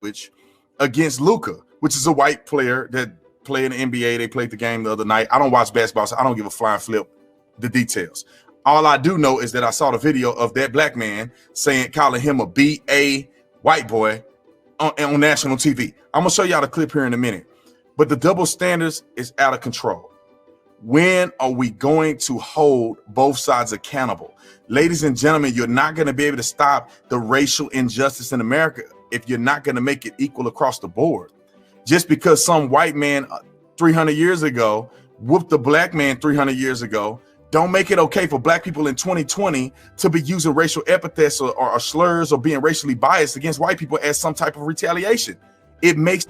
which against Luka, which is a white player that play in the NBA. They played the game the other night. I don't watch basketball, so I don't give a flying flip the details. All I do know is that I saw the video of that black man calling him a B.A. white boy on national TV. I'm going to show y'all the clip here in a minute. But the double standards is out of control. When are we going to hold both sides accountable? Ladies and gentlemen, you're not going to be able to stop the racial injustice in America if you're not going to make it equal across the board. Just because some white man 300 years ago whooped a black man 300 years ago, don't make it okay for black people in 2020 to be using racial epithets or slurs or being racially biased against white people as some type of retaliation. It makes...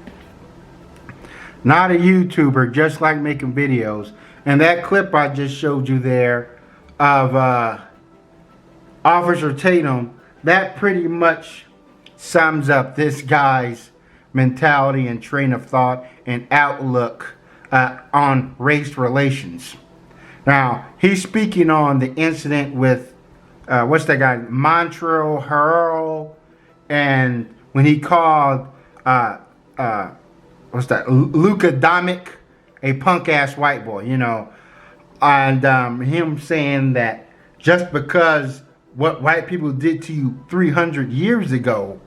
Not a YouTuber, just like making videos. And that clip I just showed you there of Officer Tatum, that pretty much sums up this guy's mentality and train of thought and outlook on race relations. Now, he's speaking on the incident with, what's that guy, Montreal Harrell, and when he called, what's that, Luka Doncic, a punk-ass white boy, you know, and him saying that just because what white people did to you 300 years ago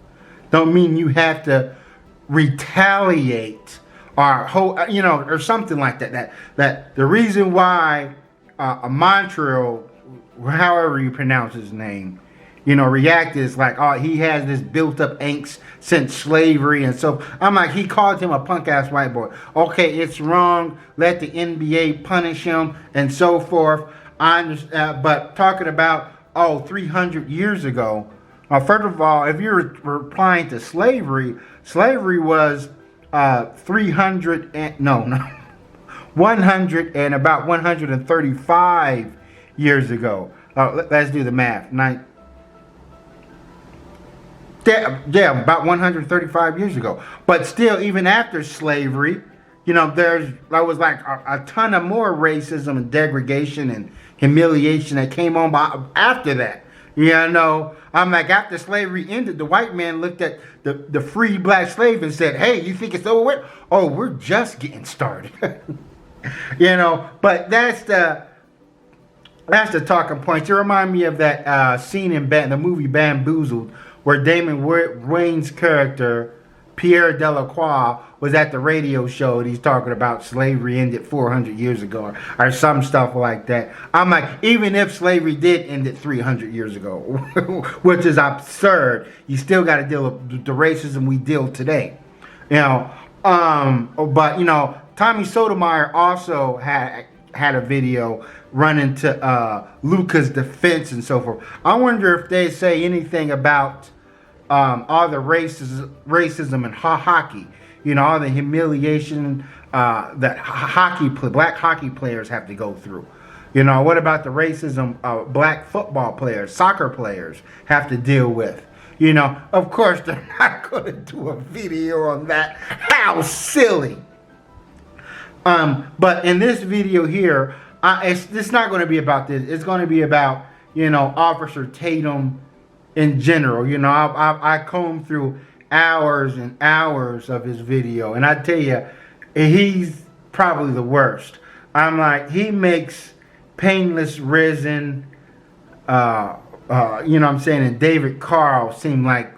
don't mean you have to retaliate or, you know, or something like that. That the reason why Montreal, however you pronounce his name, you know, reacted is like, oh, he has this built-up angst since slavery, and so I'm like, he called him a punk-ass white boy. Okay, it's wrong. Let the NBA punish him and so forth. I understand, but talking about 300 years ago. First of all, if you're replying to slavery, slavery was 100 and about 135 years ago. Let's do the math. Yeah, about 135 years ago. But still, even after slavery, you know, there was like a ton of more racism and degradation and humiliation that came on after that. You know, I'm like, after slavery ended, the white man looked at the free black slave and said, hey, you think it's over with? Oh, we're just getting started. You know, but that's the talking point. You remind me of that scene in the movie Bamboozled, where Damon Wayne's character, Pierre Delacroix, was at the radio show and he's talking about slavery ended 400 years ago or some stuff like that. I'm like, even if slavery did end it 300 years ago, which is absurd, you still got to deal with the racism we deal today. You know, but, you know, Tommy Sotomayor also had a video running to Luka's defense and so forth. I wonder if they say anything about all the racism in hockey. You know, all the humiliation that black hockey players have to go through. You know, what about the racism black football players, soccer players have to deal with? You know, of course they're not going to do a video on that. How silly. But in this video here, it's not going to be about this. It's going to be about, you know, Officer Tatum in general. You know, I combed through hours and hours of his video, and I tell you, he's probably the worst. I'm like, he makes Painless Risen, you know what I'm saying, and David Carl seem like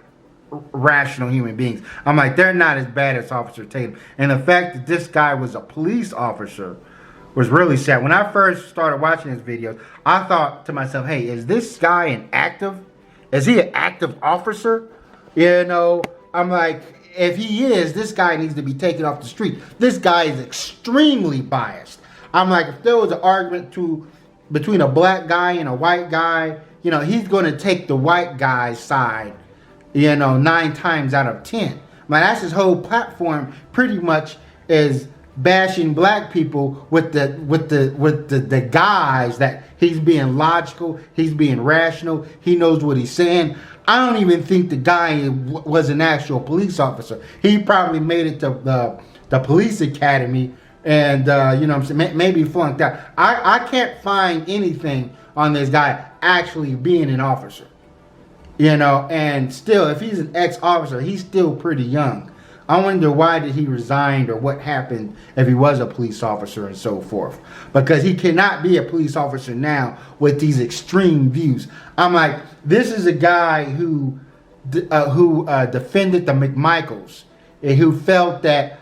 rational human beings. I'm like, they're not as bad as Officer Tatum. And the fact that this guy was a police officer was really sad. When I first started watching his videos, I thought to myself, hey, is this guy is he an active officer? You know, I'm like, if he is, this guy needs to be taken off the street. This guy is extremely biased. I'm like, if there was an argument between a black guy and a white guy, you know, he's going to take the white guy's side, you know, 9 times out of 10. Man, that's his whole platform. Pretty much is bashing black people with the guys that he's being logical, he's being rational, he knows what he's saying. I don't even think the guy was an actual police officer. He probably made it to the police academy and you know what I'm saying, maybe flunked out. I can't find anything on this guy actually being an officer. You know, and still, if he's an ex-officer, he's still pretty young. I wonder why did he resign or what happened if he was a police officer and so forth. Because he cannot be a police officer now with these extreme views. I'm like, this is a guy who defended the McMichaels and who felt that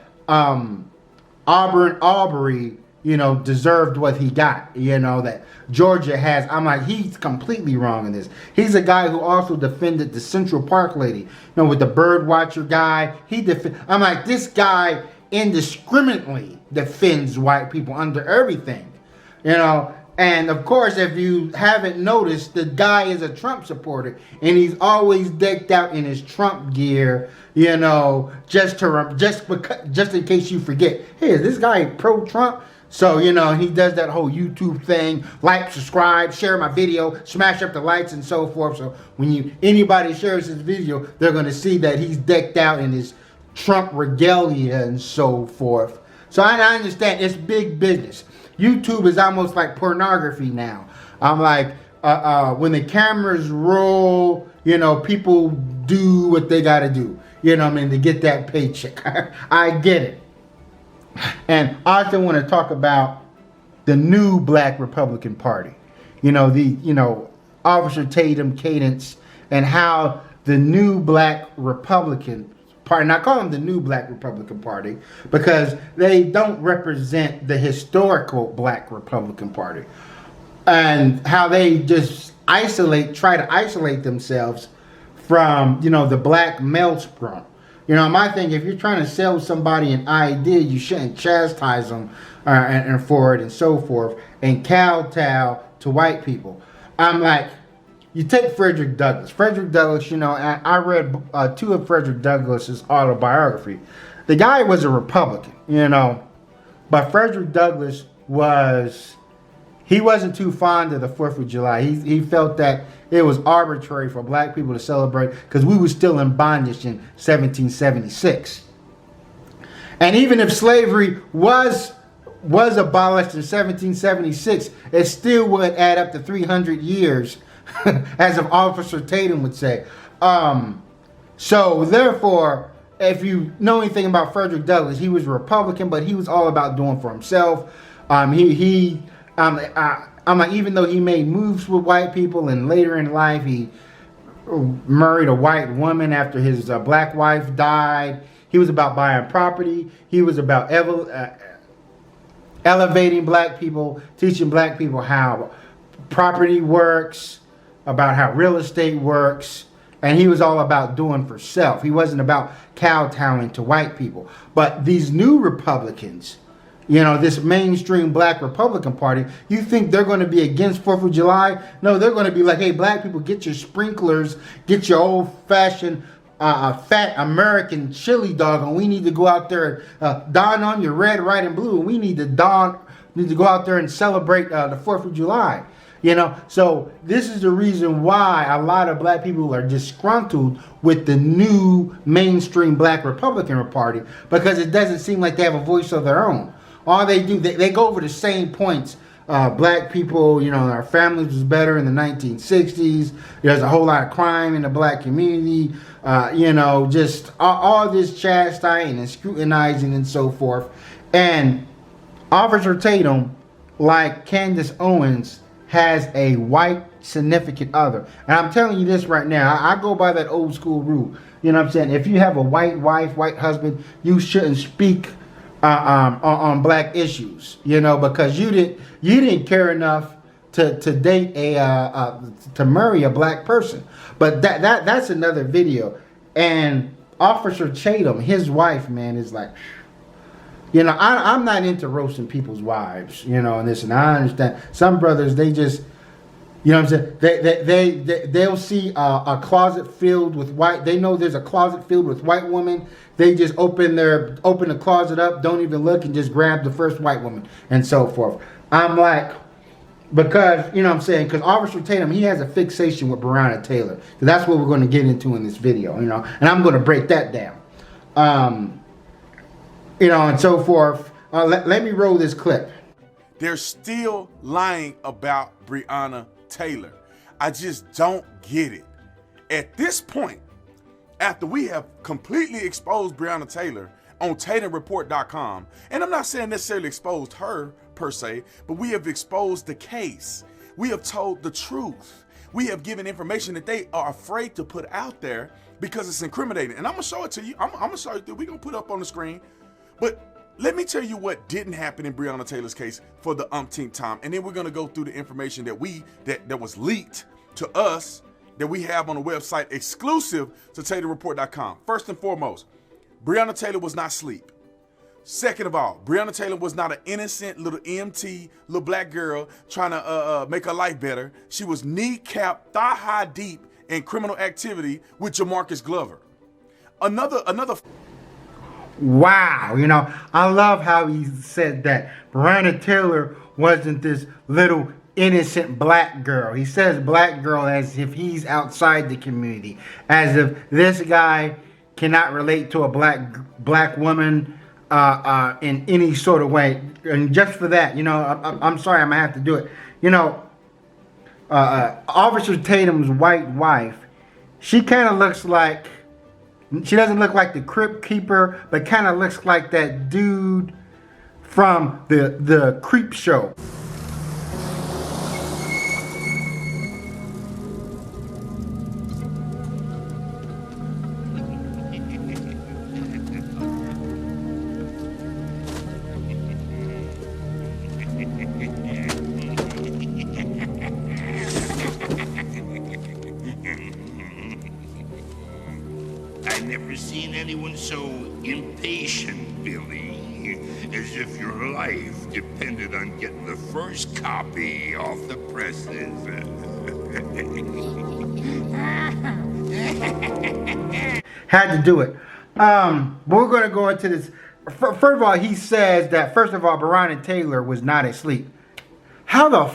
Arbery, you know, deserved what he got, you know, that Georgia has. I'm like, he's completely wrong in this. He's a guy who also defended the Central Park lady, you know, with the bird watcher guy. I'm like, this guy indiscriminately defends white people under everything, you know. And of course, if you haven't noticed, the guy is a Trump supporter, and he's always decked out in his Trump gear, you know, just in case you forget. Hey, is this guy pro-Trump? So, you know, he does that whole YouTube thing, like, subscribe, share my video, smash up the likes and so forth. So when anybody shares his video, they're going to see that he's decked out in his Trump regalia and so forth. So I understand it's big business. YouTube is almost like pornography now. I'm like, when the cameras roll, you know, people do what they got to do, you know what I mean, to get that paycheck. I get it. And I also want to talk about the new Black Republican Party. You know, Officer Tatum, Cadence, and how the new Black Republican Party, and I call them the new Black Republican Party because they don't represent the historical Black Republican Party, and how they just try to isolate themselves from, you know, the black maelstrom. You know, my thing, if you're trying to sell somebody an idea, you shouldn't chastise them and for it and so forth and kowtow to white people. I'm like, you take Frederick Douglass. Frederick Douglass, you know, I read 2 of Frederick Douglass's autobiography. The guy was a Republican, you know, but Frederick Douglass he wasn't too fond of the 4th of July. He felt that it was arbitrary for black people to celebrate because we were still in bondage in 1776. And even if slavery was abolished in 1776, it still would add up to 300 years, as Officer Tatum would say. So therefore, if you know anything about Frederick Douglass, he was a Republican, but he was all about doing for himself. I'm like, even though he made moves with white people, and later in life he married a white woman after his black wife died. He was about buying property. He was about elevating black people, teaching black people how property works, about how real estate works. And he was all about doing for self. He wasn't about kowtowing to white people. But these new Republicans, you know, this mainstream Black Republican Party, you think they're going to be against 4th of July? No, they're going to be like, hey, black people, get your sprinklers, get your old-fashioned fat American chili dog, and we need to go out there, don on your red, white, and blue, and we need to go out there and celebrate the 4th of July. You know, so this is the reason why a lot of black people are disgruntled with the new mainstream Black Republican Party, because it doesn't seem like they have a voice of their own. All they do, they go over the same points. Black people, you know, our families was better in the 1960s. There's a whole lot of crime in the black community. You know, just all this chastising and scrutinizing and so forth. And Officer Tatum, like Candace Owens, has a white significant other. And I'm telling you this right now, I go by that old school rule. You know what I'm saying? If you have a white wife, white husband, you shouldn't speak on black issues, you know, because you didn't care enough to date to marry a black person. But that's another video. And Officer Tatum, his wife, man, is like, you know, I'm not into roasting people's wives, you know, and this, and I understand some brothers, they just, you know what I'm saying, they'll see a closet filled with white, they know there's a closet filled with white women. They just open the closet up, don't even look, and just grab the first white woman and so forth. I'm like, because, you know what I'm saying, because Officer Tatum, he has a fixation with Breonna Taylor. So that's what we're going to get into in this video, you know, and I'm going to break that down. You know, and so forth. Let me roll this clip. They're still lying about Breonna Taylor. I just don't get it. At this point, after we have completely exposed Breonna Taylor on TatumReport.com, and I'm not saying necessarily exposed her per se, but we have exposed the case. We have told the truth. We have given information that they are afraid to put out there because it's incriminating. And I'm gonna show it to you. I'm gonna show you. We're gonna put it up on the screen. But let me tell you what didn't happen in Breonna Taylor's case for the umpteenth time, and then we're gonna go through the information that was leaked to us, that we have on the website exclusive to TatumReport.com. First and foremost, Breonna Taylor was not asleep. Second of all, Breonna Taylor was not an innocent little EMT, little black girl trying to make her life better. She was kneecap, thigh-high deep in criminal activity with Jamarcus Glover. Another. Wow, you know, I love how he said that Breonna Taylor wasn't this little innocent black girl. He says black girl as if he's outside the community, as if this guy cannot relate to a black woman in any sort of way. And just for that, you know, I'm sorry, I'm gonna have to do it. You know, Officer Tatum's white wife, she kind of looks like, she doesn't look like the Crypt Keeper, but kind of looks like that dude from the Creep Show. I've never seen anyone so impatient, Billy, as if your life depended on getting the first copy off the presses. Had to do it. We're going to go into this. First of all, he says that, first of all, Breonna Taylor was not asleep. How the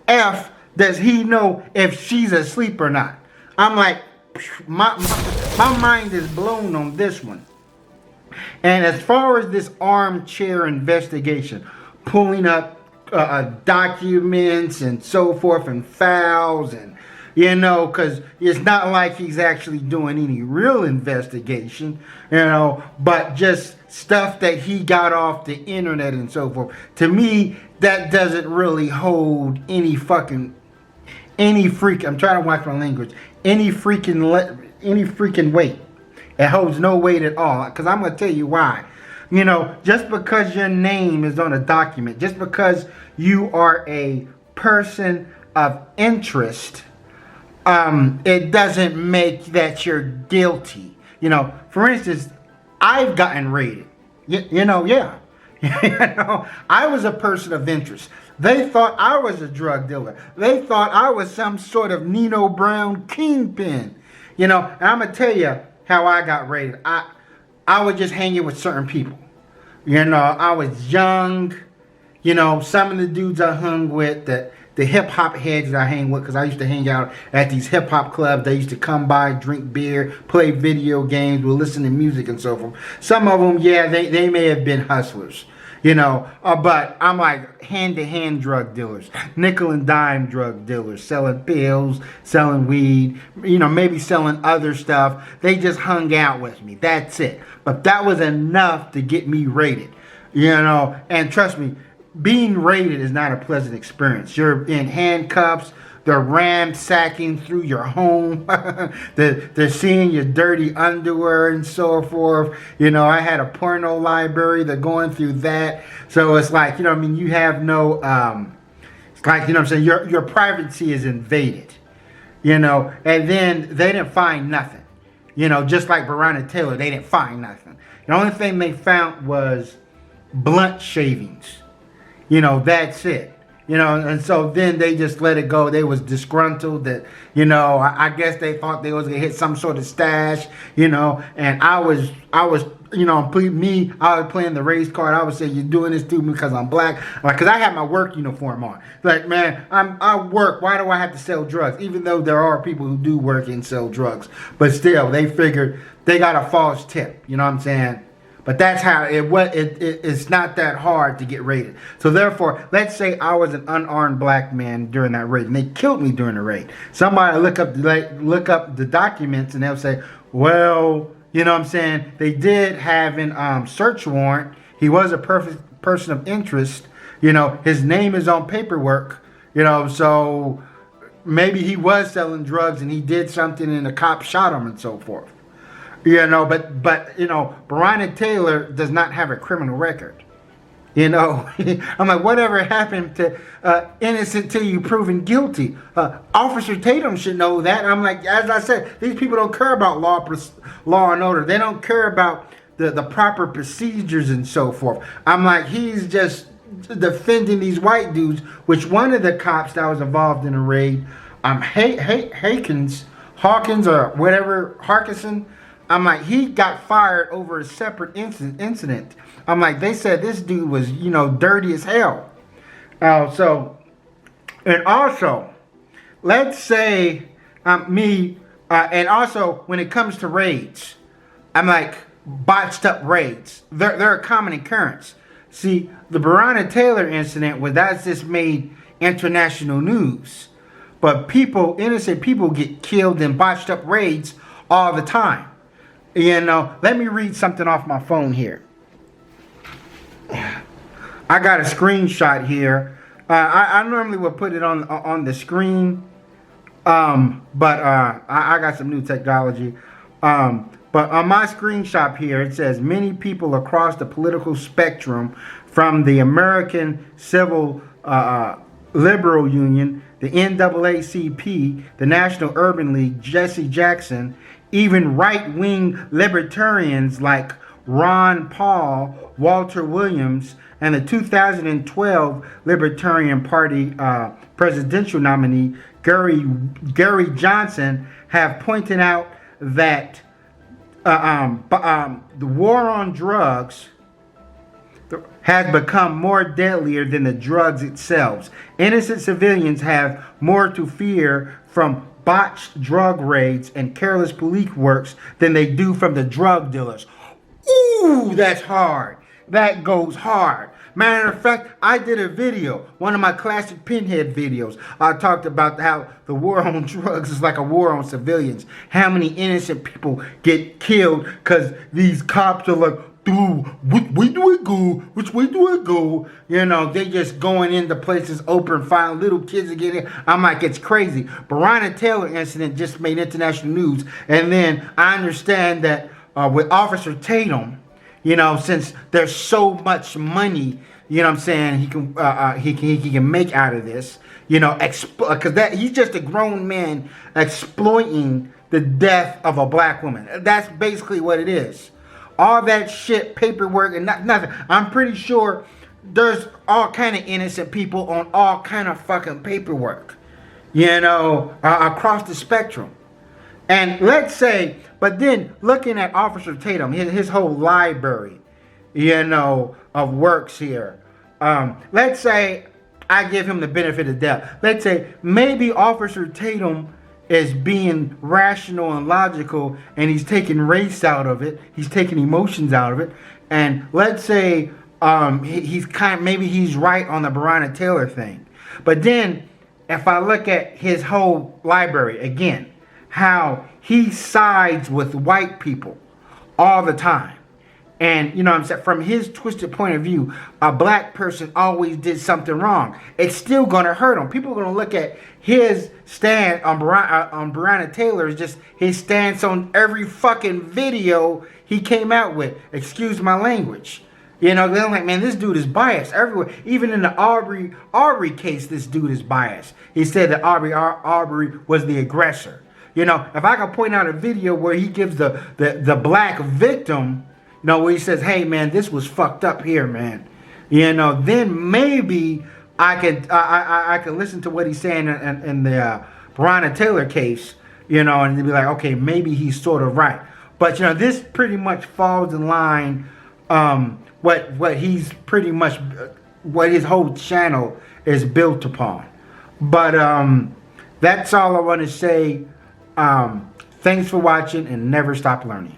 F does he know if she's asleep or not? I'm like, my mind is blown on this one. And as far as this armchair investigation, pulling up documents and so forth and files, and you know, because it's not like he's actually doing any real investigation, you know, but just stuff that he got off the internet and so forth. To me, that doesn't really hold any freaking weight. It holds no weight at all. Because I'm going to tell you why. You know, just because your name is on a document, just because you are a person of interest, it doesn't make that you're guilty. You know, for instance, I've gotten raided. You know, I was a person of interest. They thought I was a drug dealer. They thought I was some sort of Nino Brown kingpin. You know, and I'm going to tell you how I got raided. I was just hanging with certain people. You know, I was young. You know, some of the dudes I hung with, the hip-hop heads that I hang with, because I used to hang out at these hip-hop clubs. They used to come by, drink beer, play video games, we'll listen to music and so forth. Some of them, yeah, they may have been hustlers. You know, but I'm like hand-to-hand drug dealers, nickel and dime drug dealers, selling pills, selling weed, you know, maybe selling other stuff. They just hung out with me. That's it. But that was enough to get me raided, you know. And trust me, being raided is not a pleasant experience. You're in handcuffs. They're ransacking through your home. They're seeing your dirty underwear and so forth. You know, I had a porno library. They're going through that. So it's like, you know, I mean, you have no, it's like, you know what I'm saying, your privacy is invaded. You know, and then they didn't find nothing. You know, just like Breonna Taylor, they didn't find nothing. The only thing they found was blunt shavings. You know, that's it. You know, and so then they just let it go. They was disgruntled that, you know, I guess they thought they was going to hit some sort of stash, you know, and I was, you know, I was playing the race card. I would say, you're doing this to me because I'm black. Like, because I have my work uniform on. Like, man, I work. Why do I have to sell drugs? Even though there are people who do work and sell drugs. But still, they figured they got a false tip. You know what I'm saying? But that's how it was. It's not that hard to get raided. So therefore, let's say I was an unarmed black man during that raid, and they killed me during the raid. Somebody look up the documents, and they'll say, well, you know what I'm saying, they did have an search warrant. He was a perfect person of interest. You know, his name is on paperwork. You know, so maybe he was selling drugs and he did something and the cop shot him and so forth. You know, but you know, Breonna Taylor does not have a criminal record. You know, I'm like, whatever happened to innocent till you proven guilty? Officer Tatum should know that. I'm like, as I said, these people don't care about law and order. They don't care about the proper procedures and so forth. I'm like, he's just defending these white dudes, which one of the cops that was involved in a raid, Hawkins or whatever, Harkison, I'm like, he got fired over a separate incident. I'm like, they said this dude was, you know, dirty as hell. And also, let's say and also when it comes to raids, I'm like, botched up raids. They're a common occurrence. See, the Breonna Taylor incident that's just made international news. But innocent people get killed in botched up raids all the time. You know, let me read something off my phone here. I got a screenshot here. I normally would put it on the screen, but I got some new technology. But on my screenshot here, it says many people across the political spectrum, from the American Civil Liberal Union, the NAACP, the National Urban League, Jesse Jackson, even right-wing libertarians like Ron Paul, Walter Williams, and the 2012 Libertarian Party presidential nominee Gary Johnson have pointed out that the war on drugs has become more deadlier than the drugs itself. Innocent civilians have more to fear from botched drug raids and careless police works than they do from the drug dealers. Ooh, that's hard. That goes hard. Matter of fact, I did a video, one of my classic Pinhead videos. I talked about how the war on drugs is like a war on civilians. How many innocent people get killed because these cops are like, dude, which way do I go? Which way do I go? You know, they just going into places open, find little kids again. In. I'm like, it's crazy. Breonna Taylor incident just made international news. And then I understand that with Officer Tatum, you know, since there's so much money, you know what I'm saying, he can make out of this, you know, because he's just a grown man exploiting the death of a black woman. That's basically what it is. All that shit, paperwork and nothing. I'm pretty sure there's all kind of innocent people on all kind of fucking paperwork, you know, across the spectrum. And let's say, but then looking at Officer Tatum, his whole library, you know, of works here. Let's say I give him the benefit of the doubt. Let's say maybe Officer Tatum is being rational and logical, and he's taking race out of it. He's taking emotions out of it. And let's say maybe he's right on the Breonna Taylor thing. But then if I look at his whole library again, how he sides with white people all the time. And, you know what I'm saying, from his twisted point of view, a black person always did something wrong. It's still going to hurt him. People are going to look at his stand on Breonna Taylor as just his stance on every fucking video he came out with. Excuse my language. You know, they're like, man, this dude is biased everywhere. Even in the Aubrey case, this dude is biased. He said that Aubrey was the aggressor. You know, if I could point out a video where he gives the black victim, you know, where he says, hey, man, this was fucked up here, man. You know, then maybe I could listen to what he's saying in the Breonna Taylor case, you know, and be like, okay, maybe he's sort of right. But, you know, this pretty much falls in line what he's pretty much, what his whole channel is built upon. But that's all I want to say. Thanks for watching, and never stop learning.